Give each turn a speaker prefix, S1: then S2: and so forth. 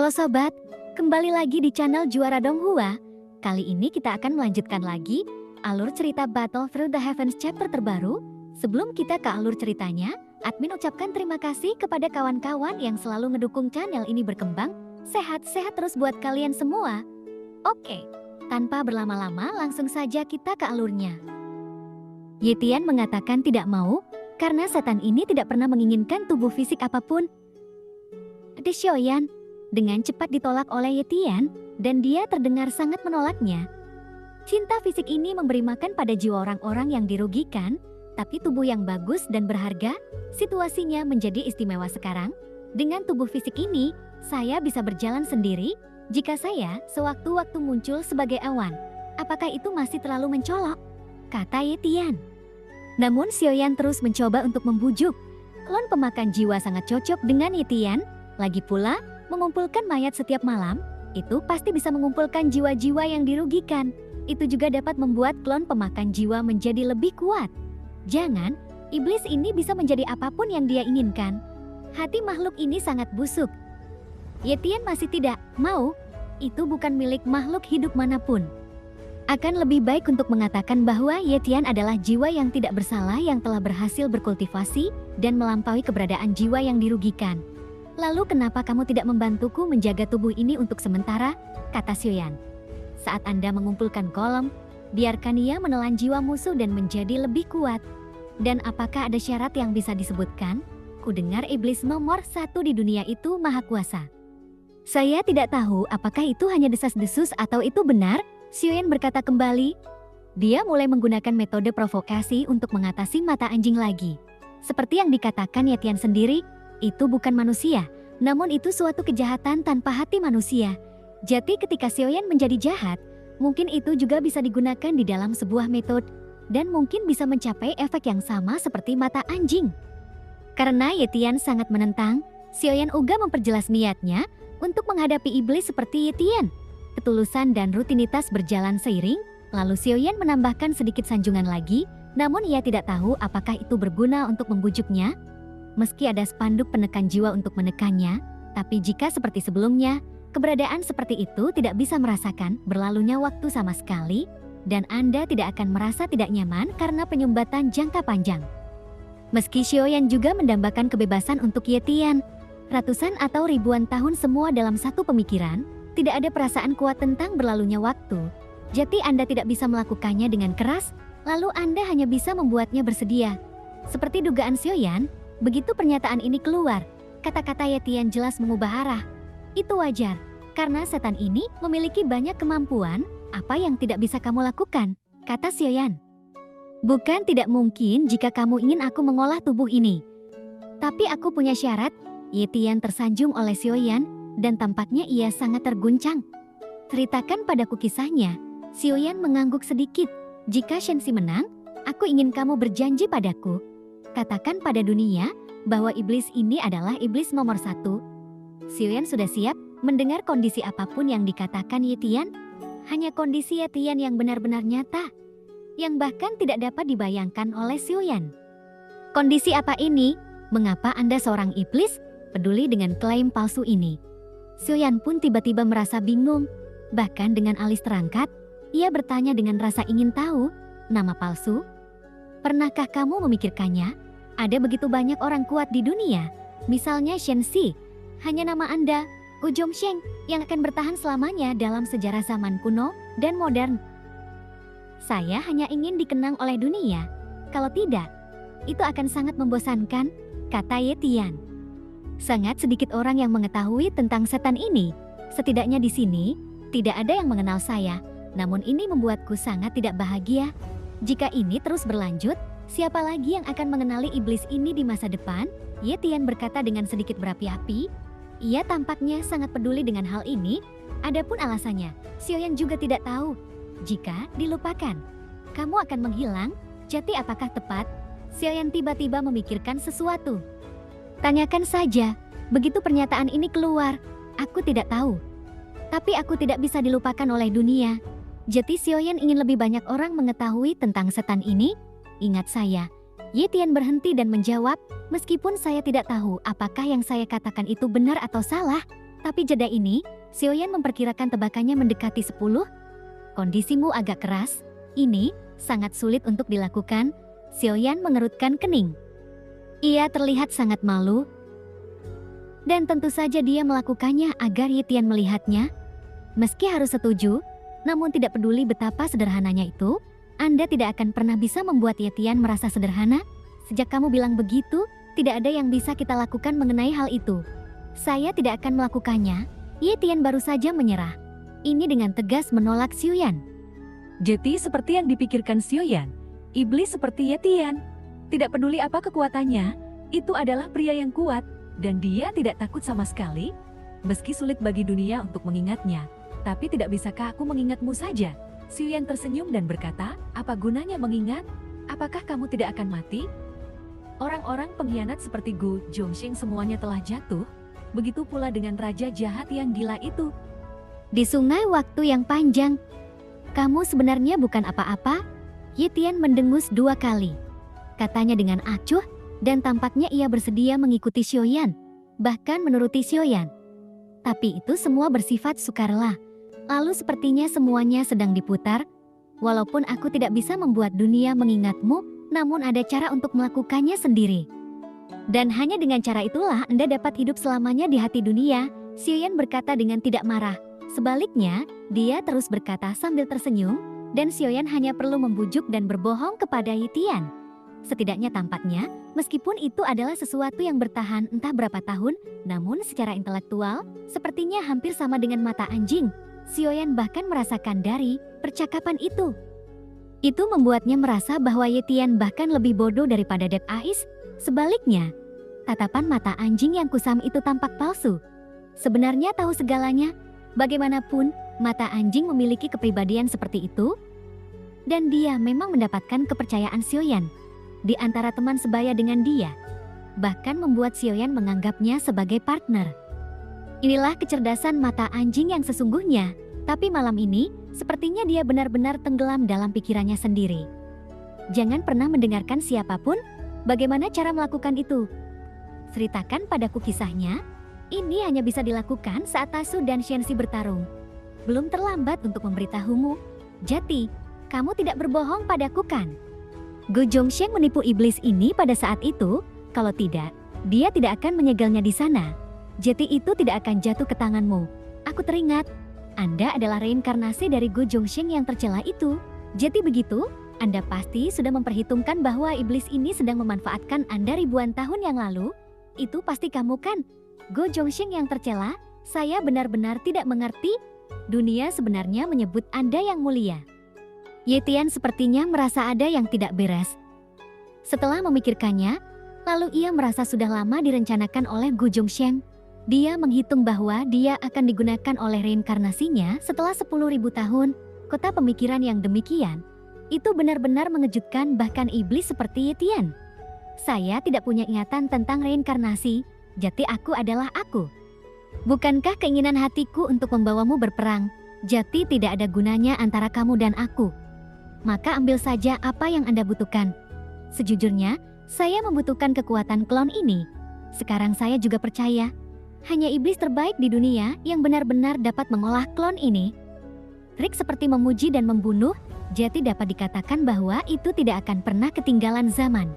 S1: Halo sobat, kembali lagi di channel Juara Donghua. Kali ini kita akan melanjutkan lagi alur cerita Battle Through the Heavens chapter terbaru. Sebelum kita ke alur ceritanya, admin ucapkan terima kasih kepada kawan-kawan yang selalu ngedukung channel ini berkembang. Sehat-sehat terus buat kalian semua. Oke, tanpa berlama-lama langsung saja kita ke alurnya. Ye Tian mengatakan tidak mau karena setan ini tidak pernah menginginkan tubuh fisik apapun. De Xiaoyan dengan cepat ditolak oleh Ye Tian dan dia terdengar sangat menolaknya. Cinta fisik ini memberi makan pada jiwa orang-orang yang dirugikan, tapi tubuh yang bagus dan berharga, situasinya menjadi istimewa sekarang. Dengan tubuh fisik ini, saya bisa berjalan sendiri. Jika saya sewaktu-waktu muncul sebagai awan, apakah itu masih terlalu mencolok? Kata Ye Tian. Namun Xiaoyan terus mencoba untuk membujuk. Klon pemakan jiwa sangat cocok dengan Ye Tian. Lagi pula, mengumpulkan mayat setiap malam, itu pasti bisa mengumpulkan jiwa-jiwa yang dirugikan. Itu juga dapat membuat klon pemakan jiwa menjadi lebih kuat. Jangan, iblis ini bisa menjadi apapun yang dia inginkan. Hati makhluk ini sangat busuk. Ye Tian masih tidak mau, itu bukan milik makhluk hidup manapun. Akan lebih baik untuk mengatakan bahwa Ye Tian adalah jiwa yang tidak bersalah yang telah berhasil berkultivasi dan melampaui keberadaan jiwa yang dirugikan. Lalu kenapa kamu tidak membantuku menjaga tubuh ini untuk sementara? Kata Xiaoyan. Saat Anda mengumpulkan golem, biarkan ia menelan jiwa musuh dan menjadi lebih kuat. Dan apakah ada syarat yang bisa disebutkan? Ku dengar iblis nomor 1 di dunia itu maha kuasa. Saya tidak tahu apakah itu hanya desas-desus atau itu benar, Xiaoyan berkata kembali. Dia mulai menggunakan metode provokasi untuk mengatasi mata anjing lagi. Seperti yang dikatakan Ye Tian sendiri, itu bukan manusia, namun itu suatu kejahatan tanpa hati manusia. Jadi ketika Xiaoyan menjadi jahat, mungkin itu juga bisa digunakan di dalam sebuah metode, dan mungkin bisa mencapai efek yang sama seperti mata anjing. Karena Ye Tian sangat menentang, Xiaoyan juga memperjelas niatnya untuk menghadapi iblis seperti Ye Tian. Ketulusan dan rutinitas berjalan seiring, lalu Xiaoyan menambahkan sedikit sanjungan lagi, namun ia tidak tahu apakah itu berguna untuk membujuknya. Meski ada spanduk penekan jiwa untuk menekannya, tapi jika seperti sebelumnya, keberadaan seperti itu tidak bisa merasakan berlalunya waktu sama sekali, dan Anda tidak akan merasa tidak nyaman karena penyumbatan jangka panjang. Meski Xiaoyan juga mendambakan kebebasan untuk Ye Tian, ratusan atau ribuan tahun semua dalam satu pemikiran, tidak ada perasaan kuat tentang berlalunya waktu. Jadi Anda tidak bisa melakukannya dengan keras, lalu Anda hanya bisa membuatnya bersedia. Seperti dugaan Xiaoyan, begitu pernyataan ini keluar, kata-kata Ye Tian jelas mengubah arah. Itu wajar, karena setan ini memiliki banyak kemampuan, apa yang tidak bisa kamu lakukan, kata Xiaoyan. Bukan tidak mungkin jika kamu ingin aku mengolah tubuh ini. Tapi aku punya syarat, Ye Tian tersanjung oleh Xiaoyan, dan tampaknya ia sangat terguncang. Ceritakan padaku kisahnya. Xiaoyan mengangguk sedikit. Jika Shenxi menang, aku ingin kamu berjanji padaku. Katakan pada dunia bahwa iblis ini adalah iblis nomor 1. Xiaoyan sudah siap mendengar kondisi apapun yang dikatakan Ye Tian. Hanya kondisi Ye Tian yang benar-benar nyata, yang bahkan tidak dapat dibayangkan oleh Xiaoyan. Kondisi apa ini? Mengapa Anda seorang iblis peduli dengan klaim palsu ini? Xiaoyan pun tiba-tiba merasa bingung. Bahkan dengan alis terangkat, ia bertanya dengan rasa ingin tahu, nama palsu? Pernahkah kamu memikirkannya? Ada begitu banyak orang kuat di dunia, misalnya Shenxi. Hanya nama Anda, Gu Zhongsheng, yang akan bertahan selamanya dalam sejarah zaman kuno dan modern. Saya hanya ingin dikenang oleh dunia. Kalau tidak, itu akan sangat membosankan, kata Ye Tian. Sangat sedikit orang yang mengetahui tentang setan ini. Setidaknya di sini, tidak ada yang mengenal saya. Namun ini membuatku sangat tidak bahagia. Jika ini terus berlanjut, siapa lagi yang akan mengenali iblis ini di masa depan? Ye Tian berkata dengan sedikit berapi-api. Ia tampaknya sangat peduli dengan hal ini. Adapun alasannya, Xiaoyan juga tidak tahu. Jika dilupakan, kamu akan menghilang. Jadi apakah tepat? Xiaoyan tiba-tiba memikirkan sesuatu. Tanyakan saja, begitu pernyataan ini keluar, aku tidak tahu. Tapi aku tidak bisa dilupakan oleh dunia. Jadi Xiaoyan ingin lebih banyak orang mengetahui tentang setan ini. Ingat saya. Ye Tian berhenti dan menjawab, meskipun saya tidak tahu apakah yang saya katakan itu benar atau salah, Tapi jeda ini, Xiaoyan memperkirakan tebakannya mendekati 10. Kondisimu agak keras, ini sangat sulit untuk dilakukan. Xiaoyan mengerutkan kening. Ia terlihat sangat malu. Dan tentu saja dia melakukannya agar Ye Tian melihatnya. Meski harus setuju, namun tidak peduli betapa sederhananya itu, Anda tidak akan pernah bisa membuat Ye Tian merasa sederhana. Sejak kamu bilang begitu, tidak ada yang bisa kita lakukan mengenai hal itu. Saya tidak akan melakukannya. Ye Tian baru saja menyerah. Ini dengan tegas menolak Xiaoyan.
S2: Jadi seperti yang dipikirkan Xiaoyan, iblis seperti Ye Tian. Tidak peduli apa kekuatannya, itu adalah pria yang kuat, dan dia tidak takut sama sekali. Meski sulit bagi dunia untuk mengingatnya, tapi tidak bisakah aku mengingatmu saja? Xiaoyan tersenyum dan berkata, apa gunanya mengingat? Apakah kamu tidak akan mati? Orang-orang pengkhianat seperti Gu Zhongxing semuanya telah jatuh. Begitu pula dengan raja jahat yang gila itu.
S1: Di sungai waktu yang panjang, kamu sebenarnya bukan apa-apa. Ye Tian mendengus 2 kali. Katanya dengan acuh, dan tampaknya ia bersedia mengikuti Xiaoyan, bahkan menuruti Xiaoyan. Tapi itu semua bersifat sukarela. Lalu sepertinya semuanya sedang diputar. Walaupun aku tidak bisa membuat dunia mengingatmu, namun ada cara untuk melakukannya sendiri. Dan hanya dengan cara itulah Anda dapat hidup selamanya di hati dunia, Xiaoyan berkata dengan tidak marah. Sebaliknya, dia terus berkata sambil tersenyum, dan Xiaoyan hanya perlu membujuk dan berbohong kepada Ye Tian. Setidaknya tampaknya, meskipun itu adalah sesuatu yang bertahan entah berapa tahun, namun secara intelektual, sepertinya hampir sama dengan mata anjing. Xiaoyan bahkan merasakan dari percakapan itu. Itu membuatnya merasa bahwa Ye Tian bahkan lebih bodoh daripada Dek Ais. Sebaliknya, tatapan mata anjing yang kusam itu tampak palsu. Sebenarnya tahu segalanya. Bagaimanapun, mata anjing memiliki kepribadian seperti itu. Dan dia memang mendapatkan kepercayaan Xiaoyan di antara teman sebaya dengan dia. Bahkan membuat Xiaoyan menganggapnya sebagai partner. Inilah kecerdasan mata anjing yang sesungguhnya. Tapi malam ini, sepertinya dia benar-benar tenggelam dalam pikirannya sendiri. Jangan pernah mendengarkan siapapun. Bagaimana cara melakukan itu? Ceritakan padaku kisahnya. Ini hanya bisa dilakukan saat Tasu dan Shenxi bertarung. Belum terlambat untuk memberitahumu. Jati, kamu tidak berbohong padaku kan? Gu Zhongxing menipu iblis ini pada saat itu. Kalau tidak, dia tidak akan menyegelnya di sana. Jati itu tidak akan jatuh ke tanganmu. Aku teringat, Anda adalah reinkarnasi dari Gu Zhongxing yang tercela itu. Jati begitu? Anda pasti sudah memperhitungkan bahwa iblis ini sedang memanfaatkan Anda ribuan tahun yang lalu. Itu pasti kamu kan? Gu Zhongxing yang tercela, saya benar-benar tidak mengerti. Dunia sebenarnya menyebut Anda yang mulia. Ye Tian sepertinya merasa ada yang tidak beres. Setelah memikirkannya, lalu ia merasa sudah lama direncanakan oleh Gu Zhongxing. Dia menghitung bahwa dia akan digunakan oleh reinkarnasinya setelah 10.000 tahun. Kota pemikiran yang demikian itu benar-benar mengejutkan bahkan iblis seperti Ye Tian. Saya tidak punya ingatan tentang reinkarnasi, jati aku adalah aku. Bukankah keinginan hatiku untuk membawamu berperang, jati tidak ada gunanya antara kamu dan aku. Maka ambil saja apa yang Anda butuhkan. Sejujurnya, saya membutuhkan kekuatan klon ini. Sekarang saya juga percaya, hanya iblis terbaik di dunia yang benar-benar dapat mengolah klon ini. Trik seperti memuji dan membunuh, jati dapat dikatakan bahwa itu tidak akan pernah ketinggalan zaman.